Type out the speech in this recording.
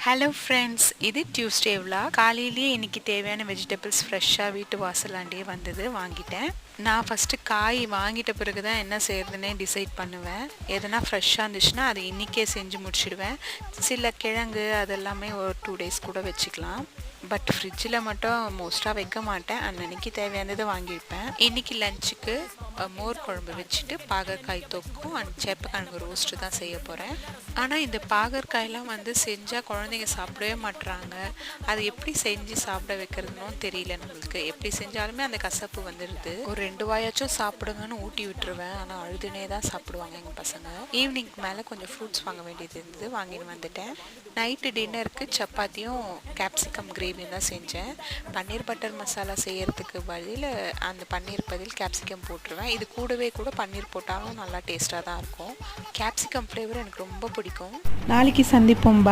Hello friends, இது Tuesday vlog. காலையிலேயே இன்னைக்கு தேவையான வெஜிடபிள்ஸ் ஃப்ரெஷ்ஷாக வீட்டு வாசலாண்டியே வந்தது, வாங்கிட்டேன். நான் ஃபஸ்ட்டு காய் வாங்கிட்ட பிறகு தான் என்ன செய்யறதுன்னே டிசைட் பண்ணுவேன். எதனா ஃப்ரெஷ்ஷாக இருந்துச்சுன்னா அதை இன்றைக்கே செஞ்சு முடிச்சிடுவேன். சில கிழங்கு அதெல்லாமே ஒரு 2 டேஸ் கூட வச்சுக்கலாம். பட் ஃப்ரிட்ஜில் மட்டும் மோஸ்ட்டாக வைக்க மாட்டேன். அன்னன்னைக்கு தேவையானதை வாங்கியிருப்பேன். இன்றைக்கி லஞ்சுக்கு மோர் குழம்பு வச்சுட்டு பாகற்காய் தொக்கும் அண்ட் சேப்பக்கிழங்கு ரோஸ்ட்டு தான் செய்ய போகிறேன். ஆனால் இந்த பாகற்காயெலாம் செஞ்சால் குழந்தைங்க சாப்பிடவே மாட்டுறாங்க. அது எப்படி செஞ்சு சாப்பிட வைக்கிறதுனும் தெரியல நம்மளுக்கு. எப்படி செஞ்சாலுமே அந்த கசப்பு வந்துடுது. ஒரு 2 வாயாச்சும் சாப்பிடுங்கன்னு ஊட்டி விட்டுருவேன். ஆனால் அழுதுனே தான் சாப்பிடுவாங்க எங்கள் பசங்க. ஈவினிங்க்கு மேலே கொஞ்சம் ஃப்ரூட்ஸ் வாங்க வேண்டியது இருந்தது, வாங்கின்னு வந்துட்டேன். நைட்டு டின்னருக்கு சப்பாத்தியும் கேப்சிகம் கிரேவியும் தான் செஞ்சேன். பன்னீர் பட்டர் மசாலா செய்யறதுக்கு பதில் அந்த பன்னீர் பதில் கேப்சிகம் போட்டுருவேன். இது கூடவே கூட பன்னீர் போட்டாலும் நல்லா டேஸ்ட்டாக தான் இருக்கும். கேப்சிகம் ஃப்ளேவர் எனக்கு ரொம்ப பிடிக்கும். நாளைக்கு சந்திப்போம். பாய்.